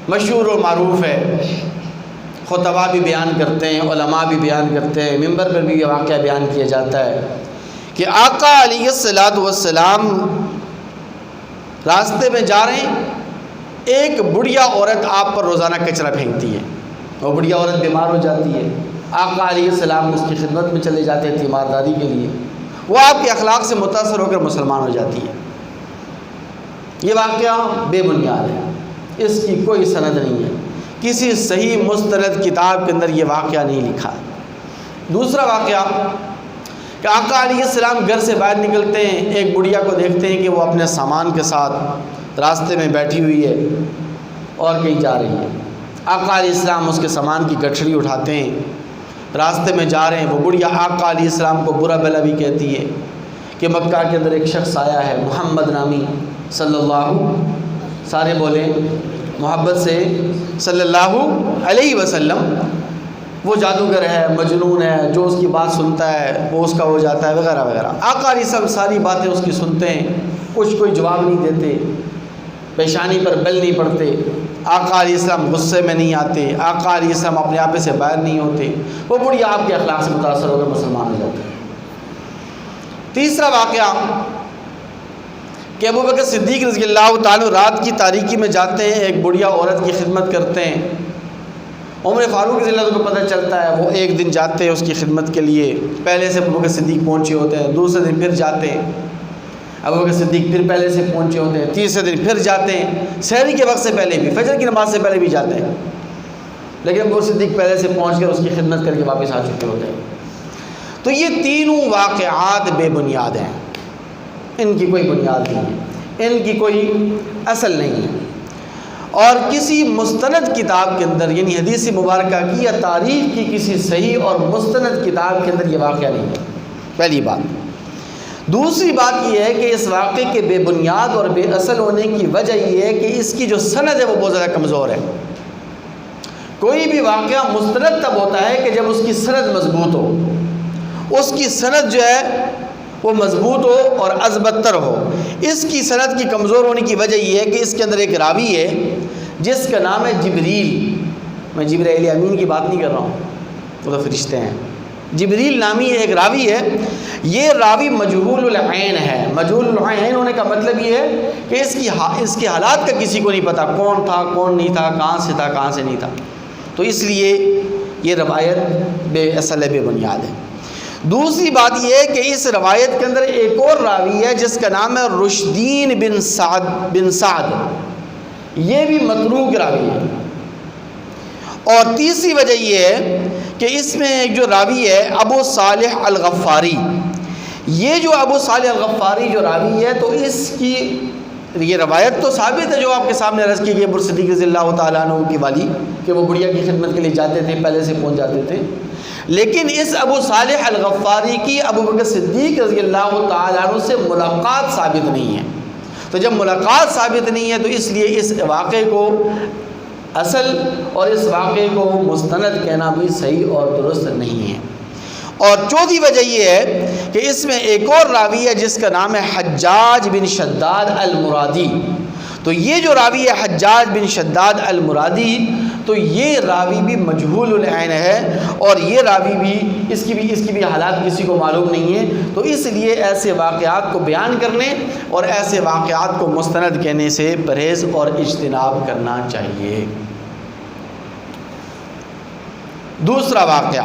مشہور و معروف ہے، خطبہ بھی بیان کرتے ہیں، علماء بھی بیان کرتے ہیں، منبر پر بھی یہ واقعہ بیان کیا جاتا ہے کہ آقا علیہ الصلوۃ والسلام راستے میں جا رہے ہیں، ایک بڑھیا عورت آپ پر روزانہ کچرا پھینکتی ہے، وہ بڑھیا عورت بیمار ہو جاتی ہے، آقا علیہ السلام اس کی خدمت میں چلے جاتے ہیں تیمارداری کے لیے، وہ آپ کے اخلاق سے متاثر ہو کر مسلمان ہو جاتی ہے۔ یہ واقعہ بے بنیاد ہے، اس کی کوئی سند نہیں ہے، کسی صحیح مستند کتاب کے اندر یہ واقعہ نہیں لکھا۔ دوسرا واقعہ کہ آقا علیہ السلام گھر سے باہر نکلتے ہیں، ایک بڑھیا کو دیکھتے ہیں کہ وہ اپنے سامان کے ساتھ راستے میں بیٹھی ہوئی ہے اور کہیں جا رہی ہے۔ آقا علیہ السلام اس کے سامان کی گٹھڑی اٹھاتے ہیں، راستے میں جا رہے ہیں، وہ بڑھیا آقا علیہ السلام کو برا بھلا بھی کہتی ہے کہ مکہ کے اندر ایک شخص آیا ہے محمد نامی صلی اللہ، سارے بولیں محبت سے صلی اللہ علیہ وسلم، وہ جادوگر ہے، مجنون ہے، جو اس کی بات سنتا ہے وہ اس کا ہو جاتا ہے وغیرہ وغیرہ۔ آقا علیہ السلام ساری باتیں اس کی سنتے ہیں، کچھ کوئی جواب نہیں دیتے، پیشانی پر بل نہیں پڑتے، آقا علیہ السلام غصے میں نہیں آتے، آقا علیہ السلام اپنے آپے سے باہر نہیں ہوتے، وہ بڑھیا آپ کے اخلاق سے متاثر ہو کر مسلمان ہو جاتے ہیں۔ تیسرا واقعہ کہ ابوبکر صدیق رضی اللہ تعالیٰ رات کی تاریکی میں جاتے ہیں، ایک بڑھیا عورت کی خدمت کرتے ہیں، عمر فاروق رضی اللہ عنہ کو پتہ چلتا ہے، وہ ایک دن جاتے ہیں اس کی خدمت کے لیے، پہلے سے ابوبکر صدیق پہنچے ہوتے ہیں، دوسرے دن پھر جاتے ہیں، ابوبکر صدیق پھر پہلے سے پہنچے ہوتے ہیں، تیسرے دن پھر جاتے ہیں، سحری کے وقت سے پہلے بھی، فجر کی نماز سے پہلے بھی جاتے ہیں، لیکن ابوبکر صدیق پہلے سے پہنچ کر اس کی خدمت کر کے واپس آ چکے ہوتے ہیں۔ تو یہ تینوں واقعات بے بنیاد ہیں، ان کی کوئی بنیاد نہیں ہے، ان کی کوئی اصل نہیں ہے، اور کسی مستند کتاب کے اندر یعنی حدیث مبارکہ کی یا تاریخ کی کسی صحیح اور مستند کتاب کے اندر یہ واقعہ نہیں ہے، پہلی بات۔ دوسری بات یہ ہے کہ اس واقعے کے بے بنیاد اور بے اصل ہونے کی وجہ یہ ہے کہ اس کی جو سند ہے وہ بہت زیادہ کمزور ہے۔ کوئی بھی واقعہ مستند تب ہوتا ہے کہ جب اس کی سند مضبوط ہو، اس کی سند جو ہے وہ مضبوط ہو اور اضبط ہو۔ اس کی سند کی کمزور ہونے کی وجہ یہ ہے کہ اس کے اندر ایک راوی ہے جس کا نام ہے جبریل، میں جبرائیل امین کی بات نہیں کر رہا ہوں، وہ تو فرشتے ہیں، جبریل نامی ایک راوی ہے، یہ راوی مجہول العین ہے۔ مجہول العین ہونے کا مطلب یہ ہے کہ اس کی حالات کا کسی کو نہیں پتہ، کون تھا کون نہیں تھا، کہاں سے تھا کہاں سے نہیں تھا، تو اس لیے یہ روایت بے اصل ہے، بے بنیاد ہے۔ دوسری بات یہ ہے کہ اس روایت کے اندر ایک اور راوی ہے جس کا نام ہے رشدین بن سعد، یہ بھی متروک راوی ہے۔ اور تیسری وجہ یہ ہے کہ اس میں ایک جو راوی ہے ابو صالح الغفاری، یہ جو ابو صالح الغفاری جو راوی ہے تو اس کی یہ روایت تو ثابت ہے جو آپ کے سامنے عرض کی گئی ابو صدیق رضی اللہ تعالیٰ عنہ کی والی کہ وہ بڑھیا کی خدمت کے لیے جاتے تھے، پہلے سے پہنچ جاتے تھے، لیکن اس ابو صالح الغفاری کی ابوبکر صدیق رضی اللہ تعالیٰ عنہ سے ملاقات ثابت نہیں ہے۔ تو جب ملاقات ثابت نہیں ہے تو اس لیے اس واقعے کو اصل اور اس واقعے کو مستند کہنا بھی صحیح اور درست نہیں ہے۔ اور چوتھی وجہ یہ ہے کہ اس میں ایک اور راوی ہے جس کا نام ہے حجاج بن شداد المرادی، تو یہ جو راوی ہے حجاج بن شداد المرادی، تو یہ راوی بھی مجہول العین ہے، اور یہ راوی بھی اس کی بھی حالات کسی کو معلوم نہیں ہے، تو اس لیے ایسے واقعات کو بیان کرنے اور ایسے واقعات کو مستند کہنے سے پرہیز اور اجتناب کرنا چاہیے۔ دوسرا واقعہ